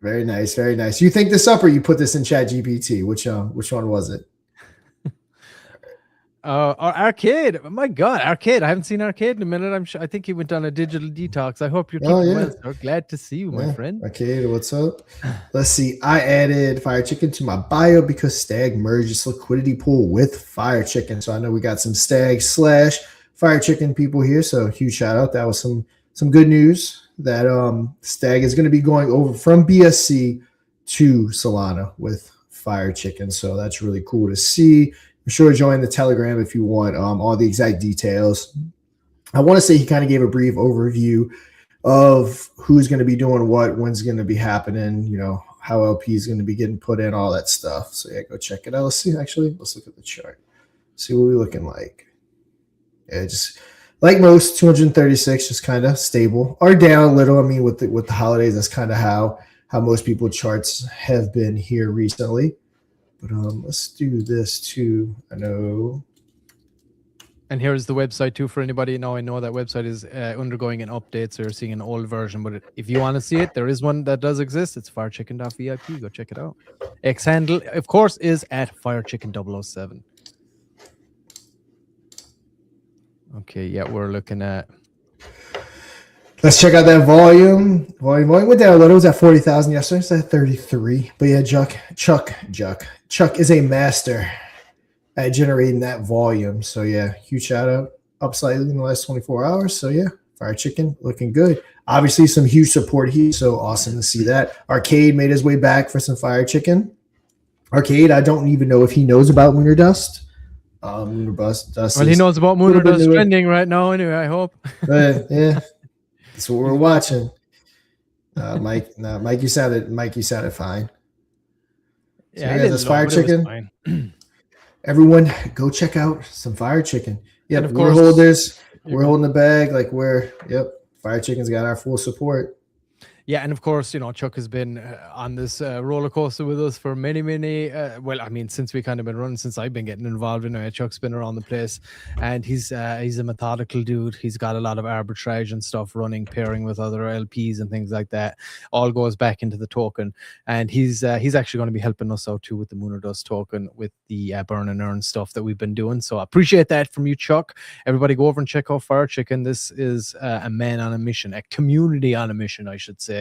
Very nice, very nice. You think this up or you put this in Chat GPT? Which one was it? Arcade. My God, Arcade. I haven't seen Arcade in a minute. I think he went on a digital detox. I hope you're keeping well, sir. Glad to see you, my friend. Arcade, what's up? Let's see. I added Fire Chicken to my bio because Stag merged its liquidity pool with Fire Chicken. So I know we got some Stag / Fire Chicken people here. So huge shout out. That was some good news that Stag is going to be going over from BSC to Solana with Fire Chicken. So that's really cool to see. Be sure to join the Telegram if you want all the exact details. I want to say he kind of gave a brief overview of who's going to be doing what, when's going to be happening, how LP is going to be getting put in, all that stuff. So yeah, go check it out. Let's see. Actually, let's look at the chart. See what we're looking like. Yeah, just like most, 236, just kind of stable or down a little. I mean, with the holidays, that's kind of how most people charts have been here recently. But let's do this too. I know. And here's the website too for anybody. Now I know that website is undergoing an update, so you're seeing an old version. But if you want to see it, there is one that does exist. It's firechicken.vip. Go check it out. X handle, of course, is at firechicken007. Okay, yeah, we're looking at. Let's check out that volume. Volume went down a little. It was at 40,000 yesterday. It's at 33. But yeah, Chuck is a master at generating that volume. So yeah, huge shout out. up slightly in the last 24 hours. So yeah, Fire Chicken looking good. Obviously, some huge support here. So awesome to see that. Arcade made his way back for some Fire Chicken. Arcade, I don't even know if he knows about Lunar Dust. Lunar Dust. Well, he knows about Lunar Dust trending right now. Anyway, I hope. Yeah, that's what we're watching. Mike, you sounded fine. So Yeah, that's Fire Chicken. Everyone, go check out some Fire Chicken. Yeah, of course, we're holding the bag. Like Fire Chicken's got our full support. Yeah, and of course, Chuck has been on this roller coaster with us for many, since we kind of been running, since I've been getting involved in it. Chuck's been around the place, and he's a methodical dude. He's got a lot of arbitrage and stuff running, pairing with other LPs and things like that. All goes back into the token, and he's actually going to be helping us out too with the Lunar Dust token with the burn and earn stuff that we've been doing. So I appreciate that from you, Chuck. Everybody, go over and check out Fire Chicken. This is a man on a mission, a community on a mission, I should say.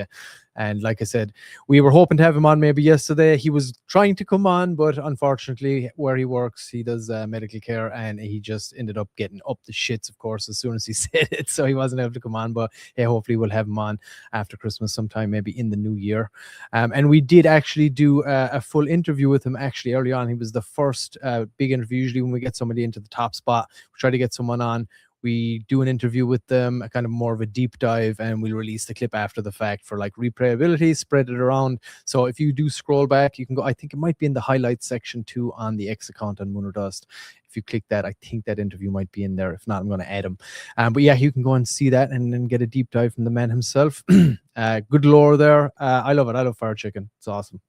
And like I said, we were hoping to have him on maybe yesterday. He was trying to come on, but unfortunately, where he works, he does medical care, and he just ended up getting up the shits, of course, as soon as he said it. So he wasn't able to come on, but hey, hopefully we'll have him on after Christmas sometime, maybe in the new year. And we did actually do a full interview with him actually early on. He was the first big interview. Usually when we get somebody into the top spot, we try to get someone on. We do an interview with them, a kind of more of a deep dive, and we'll release the clip after the fact for like replayability, spread it around. So if you do scroll back, you can go, I think it might be in the highlights section too on the X account on Lunar Dust. If you click that, I think that interview might be in there. If not, I'm going to add him. But yeah, you can go and see that and then get a deep dive from the man himself. Good lore there. I love it. I love Fire Chicken. It's awesome.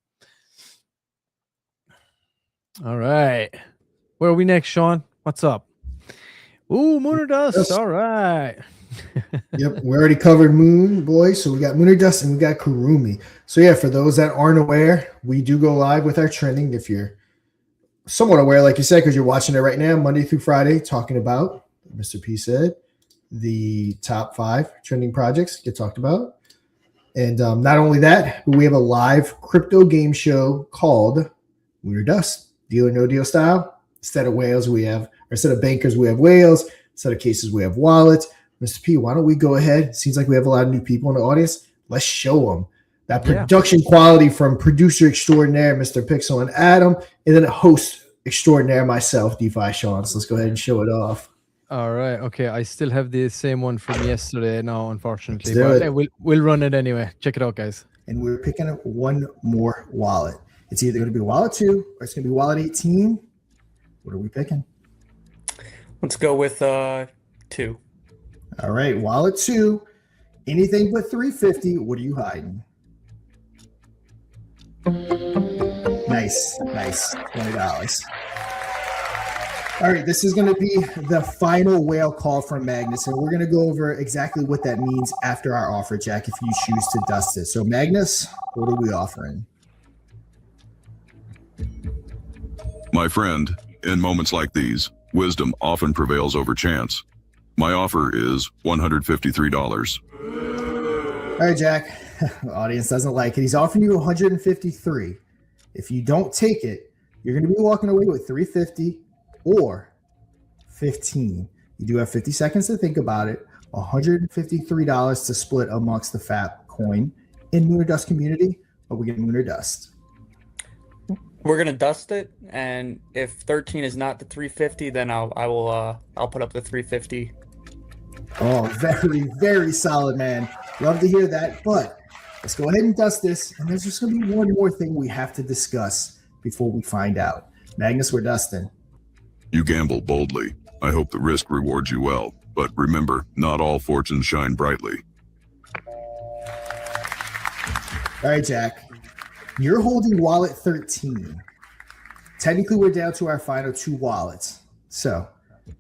All right. Where are we next, Sean? What's up? Ooh, Lunar Dust. Yes. All right. Yep, we already covered Moonboy, so we got Lunar Dust and we got Kurumi. So yeah, for those that aren't aware, we do go live with our trending. If you're somewhat aware, like you said, because you're watching it right now, Monday through Friday, talking about, Mr. P said, the top 5 trending projects get talked about. And not only that, but we have a live crypto game show called Lunar Dust, deal or no deal style. Instead of whales, instead of bankers, we have whales. Instead of cases, we have wallets. Mr. P, why don't we go ahead? Seems like we have a lot of new people in the audience. Let's show them that production quality from producer extraordinaire, Mr. Pixel and Adam, and then a host extraordinaire, myself, DeFi Sean. So let's go ahead and show it off. All right. Okay. I still have the same one from yesterday now, unfortunately. But hey, we'll run it anyway. Check it out, guys. And we're picking up one more wallet. It's either going to be wallet 2 or it's going to be wallet 18. What are we picking? Let's go with 2. All right, wallet 2. Anything but 350. What are you hiding? Nice. $20. All right, this is going to be the final whale call from Magnus, and we're going to go over exactly what that means after our offer, Jack, if you choose to dust it. So, Magnus, what are we offering? My friend, in moments like these, wisdom often prevails over chance. My offer is $153. All right, Jack. The audience doesn't like it. He's offering you $153. If you don't take it, you're going to be walking away with $350 or $15. You do have 50 seconds to think about it. $153 to split amongst the FAP coin in Lunar Dust community, but we get Lunar Dust. We're gonna dust it, and if 13 is not the 350, then I'll put up the 350. Oh, very, very solid, man. Love to hear that. But let's go ahead and dust this. And there's just gonna be one more thing we have to discuss before we find out. Magnus, we're dusting. You gamble boldly. I hope the risk rewards you well. But remember, not all fortunes shine brightly. All right, Jack. You're holding wallet 13. Technically, we're down to our final 2 wallets. So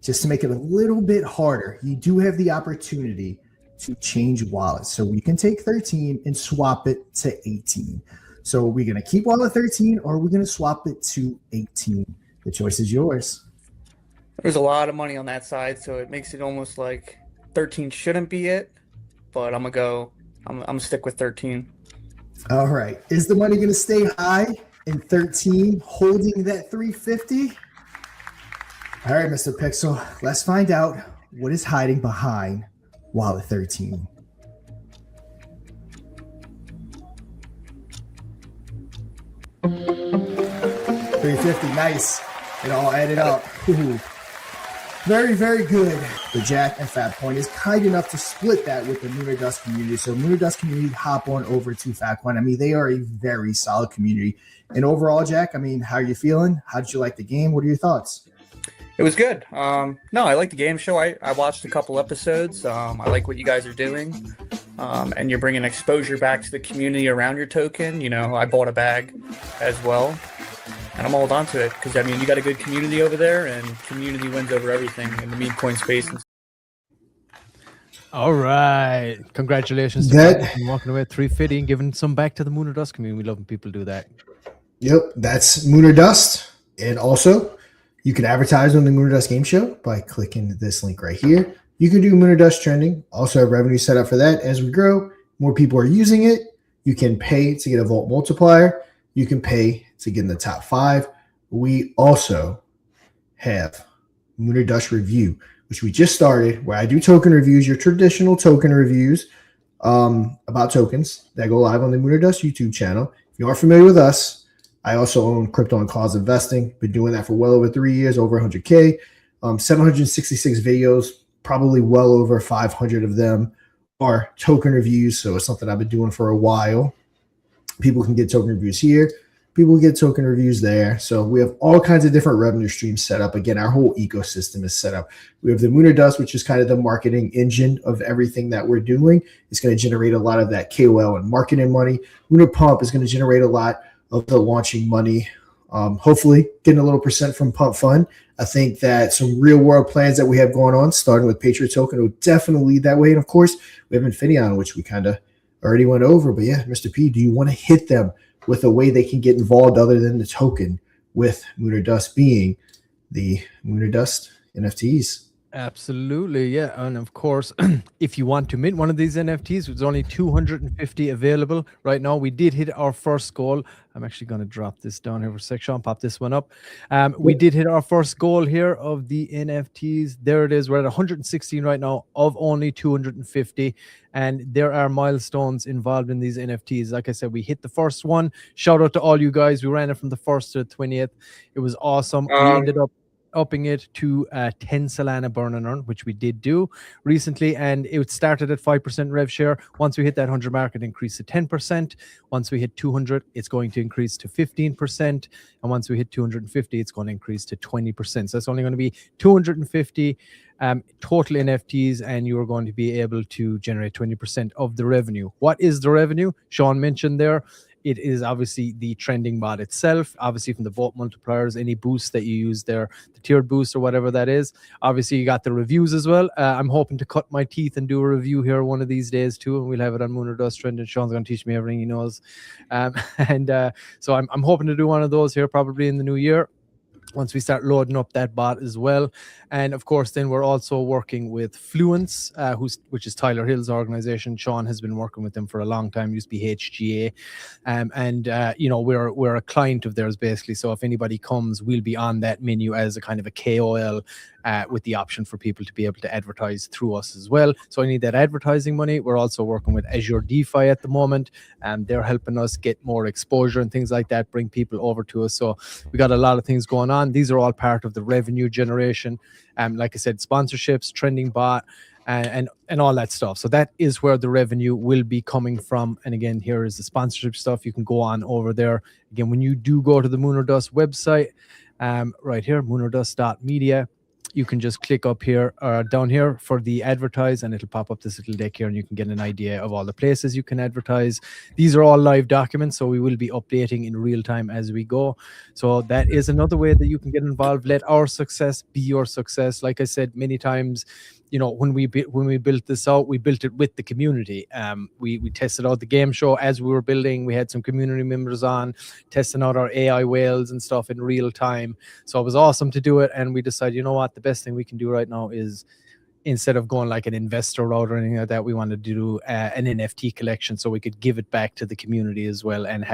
just to make it a little bit harder, you do have the opportunity to change wallets. So we can take 13 and swap it to 18. So are we going to keep wallet 13 or are we going to swap it to 18? The choice is yours. There's a lot of money on that side, so it makes it almost like 13 shouldn't be it. But I'm gonna stick with 13. All right. Is the money going to stay high in 13, holding that 350? All right, Mr. Pixel, let's find out what is hiding behind Wallet 13? $350, nice. It all added up. Ooh. Very, very good. The Jack and Fat Point is kind enough to split that with the Lunar Dust community. So Lunar Dust community, hop on over to Fat Point. I mean, they are a very solid community. And overall, Jack, I mean, how are you feeling? How did you like the game? What are your thoughts? It was good. No, I like the game show. I watched a couple episodes. I like what you guys are doing. And you're bringing exposure back to the community around your token. You know, I bought a bag as well. And I'm all onto it because, I mean, you got a good community over there, and community wins over everything in the meme coin space. All right. Congratulations to walking away 350 and giving some back to the Lunar Dust community. We love when people do that. Yep, that's Lunar Dust. And also, you can advertise on the Lunar Dust game show by clicking this link right here. You can do Lunar Dust trending. Also have revenue set up for that. As we grow, more people are using it. You can pay to get a Vault multiplier. You can pay to get in the top 5. We also have Lunar Dust Review, which we just started, where I do token reviews, your traditional token reviews about tokens that go live on the Lunar Dust YouTube channel. If you aren't familiar with us, I also own Crypto and Cause Investing. Been doing that for well over 3 years, over 100K, 766 videos, probably well over 500 of them are token reviews. So it's something I've been doing for a while. People can get token reviews here. People get token reviews there. So we have all kinds of different revenue streams set up. Again, our whole ecosystem is set up. We have the Lunar Dust, which is kind of the marketing engine of everything that we're doing. It's going to generate a lot of that KOL and marketing money. Lunar Pump is going to generate a lot of the launching money. Hopefully getting a little percent from Pump Fund. I think that some real world plans that we have going on, starting with Patriot Token, will definitely lead that way. And of course, we have Infinion, which we kind of already went over. But yeah, Mr. P, do you want to hit them with a way they can get involved other than the token, with Lunar Dust being the Lunar Dust NFTs? Absolutely, yeah. And of course, if you want to mint one of these NFTs, there's only 250 available right now. We did hit our first goal. I'm actually going to drop this down here for a sec, Sean. Pop this one up. We did hit our first goal here of the NFTs. There it is. We're at 116 right now of only 250. And there are milestones involved in these NFTs. Like I said, we hit the first one. Shout out to all you guys. We ran it from the 1st to the 20th. It was awesome. We ended up upping it to 10 Solana burn and earn, which we did do recently, and it started at 5% rev share. Once we hit that 100 mark, it increased to 10%. Once we hit 200, it's going to increase to 15%, and once we hit 250, it's going to increase to 20%. So it's only going to be 250 total NFTs, and you are going to be able to generate 20% of the revenue. What is the revenue? Sean mentioned there. It is obviously the trending bot itself, obviously from the Vault multipliers, any boost that you use there, the tiered boost or whatever that is. Obviously, you got the reviews as well. I'm hoping to cut my teeth and do a review here one of these days too, and we'll have it on Lunar Dust Trend, and Sean's going to teach me everything he knows. So I'm hoping to do one of those here probably in the new year, once we start loading up that bot as well. And of course, then we're also working with Fluence, which is Tyler Hill's organization. Sean has been working with them for a long time, used to be HGA. You know, we're a client of theirs basically. So if anybody comes, we'll be on that menu as a kind of a KOL, with the option for people to be able to advertise through us as well. So I need that advertising money. We're also working with Azure DeFi at the moment, and they're helping us get more exposure and things like that, bring people over to us. So we got a lot of things going on. These are all part of the revenue generation. Like I said, sponsorships, trending bot, and all that stuff. So that is where the revenue will be coming from. And again, here is the sponsorship stuff. You can go on over there. Again, when you do go to the Lunar Dust website, right here, moonardust.media, you can just click up here or down here for the advertise, and it'll pop up this little deck here, and you can get an idea of all the places you can advertise. These are all live documents, so we will be updating in real time as we go. So that is another way that you can get involved. Let our success be your success. Like I said many times, you know, when we built this out, we built it with the community. We tested out the game show as we were building. We had some community members on testing out our AI whales and stuff in real time. So it was awesome to do it. And we decided, you know what, the best thing we can do right now is instead of going like an investor route or anything like that. We wanted to do an NFT collection so we could give it back to the community as well and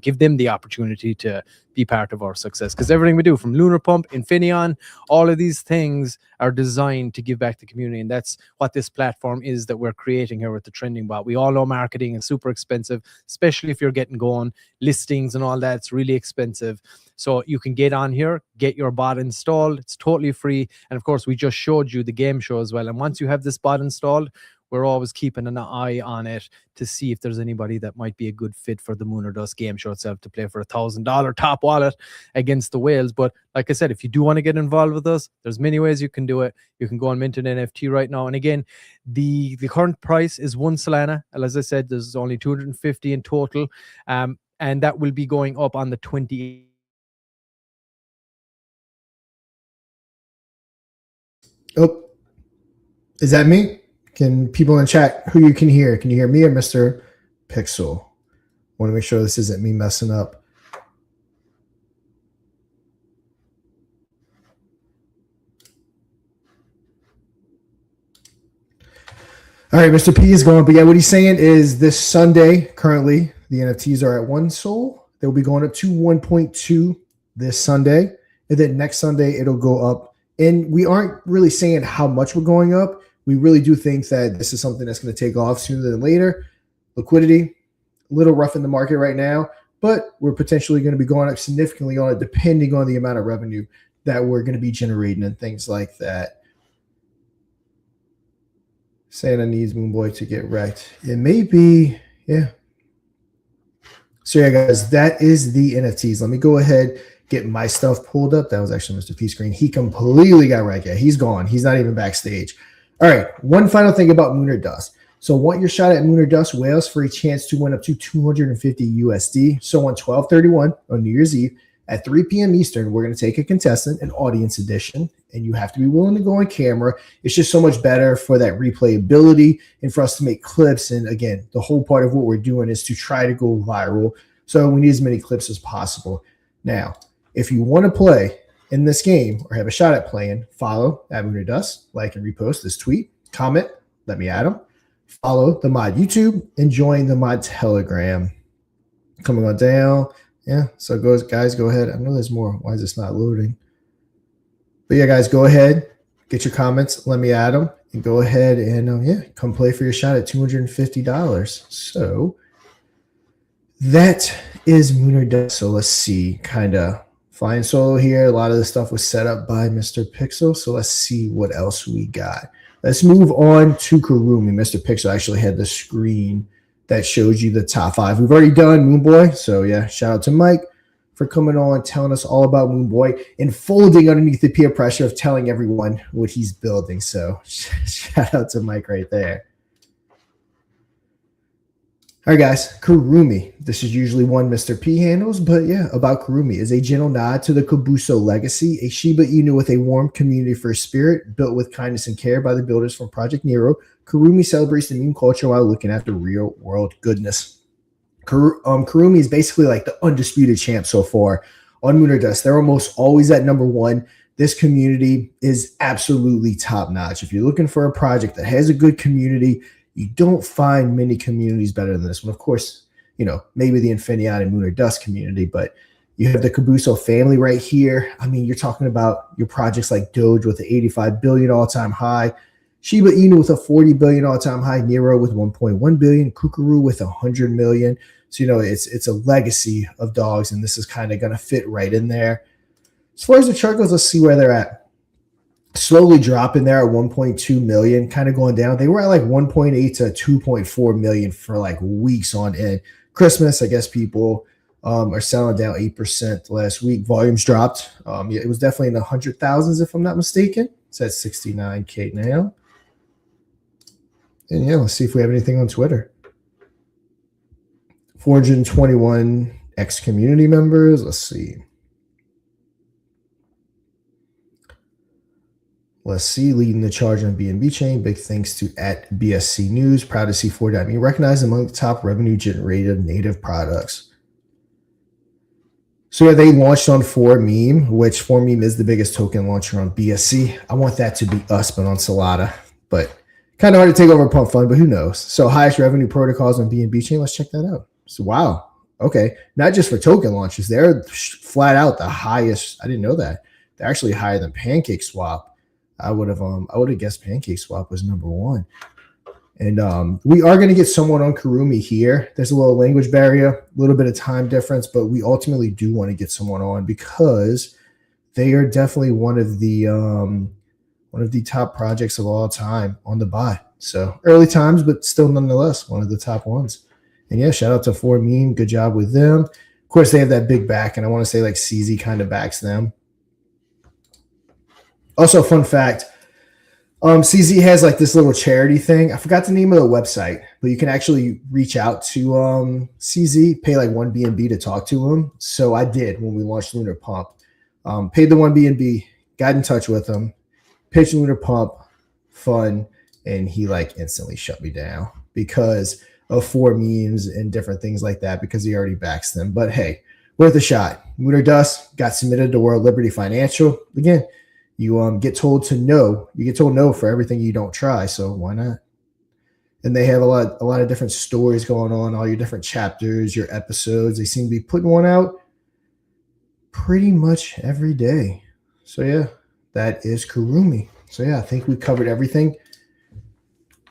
give them the opportunity to be part of our success. Because everything we do, from Lunar Pump, Infinion, all of these things are designed to give back to the community, and that's what this platform is that we're creating here with the Trending Bot. We all know marketing is super expensive, especially if you're getting going, listings and all that. It's really expensive. So you can get on here, get your bot installed. It's totally free. And of course, we just showed you the game show as well. And once you have this bot installed, we're always keeping an eye on it to see if there's anybody that might be a good fit for the Moon or Dust game show itself to play for $1,000 top wallet against the whales. But like I said, if you do want to get involved with us, there's many ways you can do it. You can go and mint an NFT right now. And again, the current price is 1 Solana. And as I said, there's only 250 in total. And that will be going up on the 28th. Oh, is that me? Can people in chat, who you can hear? Can you hear me or Mr. Pixel? Want to make sure this isn't me messing up. All right, Mr. P is going, but yeah, what he's saying is this Sunday, currently, the NFTs are at 1 Sol. They'll be going up to 1.2 this Sunday. And then next Sunday, it'll go up. And we aren't really saying how much we're going up. We really do think that this is something that's going to take off sooner than later. Liquidity, a little rough in the market right now, but we're potentially going to be going up significantly on it depending on the amount of revenue that we're going to be generating and things like that. Santa needs Moonboy to get wrecked. It may be, yeah. So yeah, guys, that is the NFTs. Let me go ahead, get my stuff pulled up. That was actually Mr. P screen. He completely got wrecked. Yeah, he's gone. He's not even backstage. All right, one final thing about Moon or Dust. So want your shot at Moon or Dust whales for a chance to win up to 250 USD. So on 12/31 on New Year's Eve at 3 p.m. Eastern, we're going to take a contestant, an audience edition, and you have to be willing to go on camera. It's just so much better for that replayability and for us to make clips. And again, the whole part of what we're doing is to try to go viral. So we need as many clips as possible. Now, if you want to play in this game or have a shot at playing, follow at Moon or Dust, like and repost this tweet, comment, let me add them, follow the mod YouTube, and join the mod Telegram. Coming on down. Yeah, so guys, go ahead. I know there's more. Why is this not loading? But yeah, guys, go ahead, get your comments, let me add them, and go ahead and yeah, come play for your shot at $250. So that is Moon or Dust. So let's see, kind of flying solo here. A lot of the stuff was set up by Mr. Pixel. So let's see what else we got. Let's move on to Kurumi. Mr. Pixel actually had the screen that shows you the top 5. We've already done Moonboy. So yeah, shout out to Mike for coming on, telling us all about Moonboy and folding underneath the peer pressure of telling everyone what he's building. So shout out to Mike right there. All right, guys, Kurumi. This is usually one Mr. P handles, but yeah, about Kurumi is a gentle nod to the Kabuso legacy, a Shiba Inu with a warm community-first spirit built with kindness and care by the builders from Project Nero. Kurumi celebrates the meme culture while looking after real-world goodness. Kurumi is basically like the undisputed champ so far on Moon or Dust. They're almost always at number 1. This community is absolutely top-notch. If you're looking for a project that has a good community, you don't find many communities better than this one. Of course, you know, maybe the Infinion and Moon or Dust community, but you have the Kabuso family right here. I mean, you're talking about your projects like Doge with an 85 billion all-time high, Shiba Inu with a 40 billion all-time high, Nero with 1.1 billion, Kukuru with 100 million. So, you know, it's a legacy of dogs, and this is kind of going to fit right in there. As far as the chart goes, let's see where they're at. Slowly dropping there at 1.2 million, kind of going down. They were at like 1.8 to 2.4 million for like weeks on end. Christmas, I guess people are selling down 8% last week. Volumes dropped. It was definitely in the 100,000s if I'm not mistaken. It's at 69K now. And yeah, let's see if we have anything on Twitter. 421 ex-community members. Let's see. Let's see, leading the charge on BNB chain. Big thanks to @BSC News. Proud to see 4.me recognized among the top revenue generated native products. So yeah, they launched on 4Meme, which 4Meme is the biggest token launcher on BSC. I want that to be us, but on Solana. but kind of hard to take over Pump Fund, but who knows? So highest revenue protocols on BNB chain. Let's check that out. So wow. Okay. Not just for token launches. They're flat out the highest. I didn't know that. They're actually higher than Pancake Swap. I would have guessed Pancake Swap was number one. And we are going to get someone on Kurumi here. There's a little language barrier, a little bit of time difference, but we ultimately do want to get someone on because they are definitely one of the top projects of all time on the bot. So early times, but still nonetheless one of the top ones. And yeah, shout out to 4Meme. Good job with them. Of course, they have that big back, and I want to say like CZ kind of backs them. Also, fun fact, CZ has like this little charity thing. I forgot the name of the website, but you can actually reach out to CZ, pay like 1 BNB to talk to him. So I did when we launched Lunar Pump. Paid the 1 BNB, got in touch with him, pitched Lunar Pump, fun, and he like instantly shut me down because of 4Memes and different things like that because he already backs them. But hey, worth a shot. Lunar Dust got submitted to World Liberty Financial. Again, you get told to no. You get told no for everything you don't try. So why not? And they have a lot of different stories going on, all your different chapters, your episodes. They seem to be putting one out pretty much every day. So yeah, that is Kurumi. So yeah, I think we covered everything.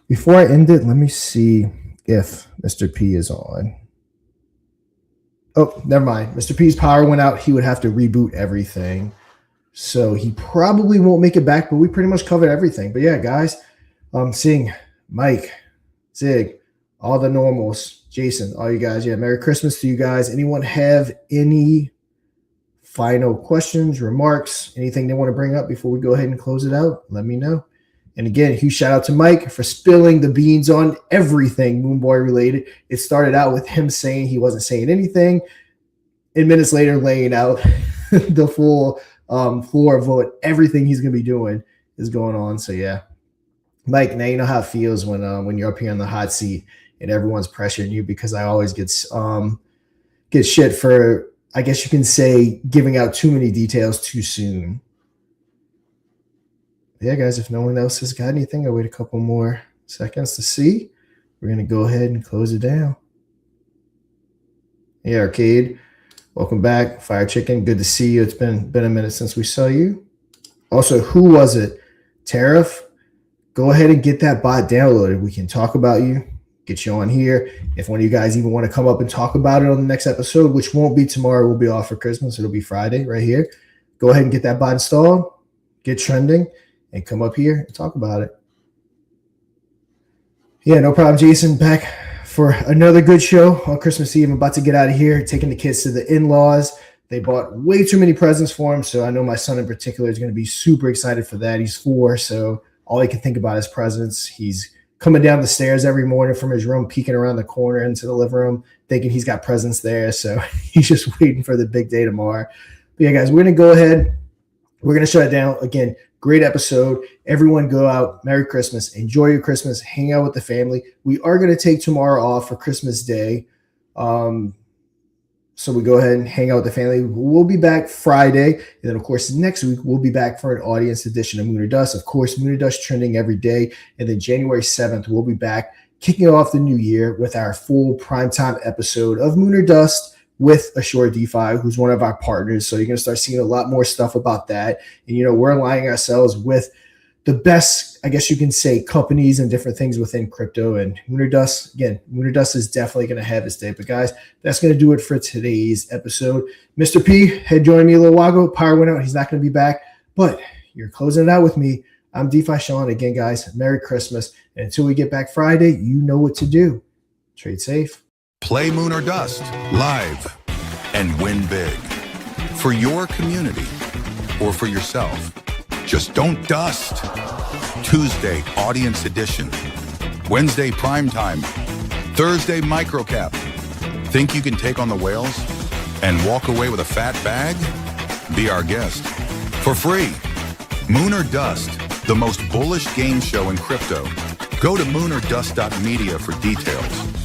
Before I end it, let me see if Mr. P is on. Oh, never mind. Mr. P's power went out. He would have to reboot everything. So he probably won't make it back, but we pretty much covered everything. But yeah, guys, seeing Mike, Zig, all the normals, Jason, all you guys. Yeah, Merry Christmas to you guys. Anyone have any final questions, remarks, anything they want to bring up before we go ahead and close it out? Let me know. And again, huge shout out to Mike for spilling the beans on everything Moonboy related. It started out with him saying he wasn't saying anything, and minutes later laying out the full floor of what everything he's going to be doing is going on. So yeah, Mike, now you know how it feels when you're up here in the hot seat and everyone's pressuring you, because I always get shit for, I guess you can say, giving out too many details too soon. Yeah, guys, if no one else has got anything, I'll wait a couple more seconds to see. We're going to go ahead and close it down. Hey, Arcade. Welcome back. Fire Chicken, good to see you. It's been a minute since we saw you. Also, who was it? Tariff? Go ahead and get that bot downloaded. We can talk about you, get you on here. If one of you guys even want to come up and talk about it on the next episode, which won't be tomorrow, we'll be off for Christmas. It'll be Friday right here. Go ahead and get that bot installed, get trending, and come up here and talk about it. Yeah, no problem, Jason. Back for another good show on Christmas Eve. I'm about to get out of here, taking the kids to the in-laws. They bought way too many presents for him, so I know my son in particular is going to be super excited for that. He's 4, so all he can think about is presents. He's coming down the stairs every morning from his room, peeking around the corner into the living room, thinking he's got presents there, so he's just waiting for the big day tomorrow. But yeah, guys, we're going to go ahead. We're going to shut it down. Again, great episode. Everyone go out. Merry Christmas. Enjoy your Christmas. Hang out with the family. We are going to take tomorrow off for Christmas Day. So we go ahead and hang out with the family. We'll be back Friday. And then, of course, next week, we'll be back for an audience edition of Mooner Dust. Of course, Mooner Dust trending every day. And then January 7th, we'll be back kicking off the new year with our full primetime episode of Mooner Dust with Assure DeFi, who's one of our partners. So you're going to start seeing a lot more stuff about that. And, you know, we're aligning ourselves with the best, I guess you can say, companies and different things within crypto. And Mooner Dust, again, Mooner Dust is definitely going to have its day. But, guys, that's going to do it for today's episode. Mr. P had joined me a little while ago. Power went out. He's not going to be back. But you're closing it out with me. I'm DeFi Sean. Again, guys, Merry Christmas. And until we get back Friday, you know what to do. Trade safe. Play Moon or Dust live and win big for your community or for yourself. Just don't dust. Tuesday, audience edition. Wednesday, primetime. Thursday, microcap. Think you can take on the whales and walk away with a fat bag? Be our guest for free. Moon or Dust, the most bullish game show in crypto. Go to moonordust.media for details.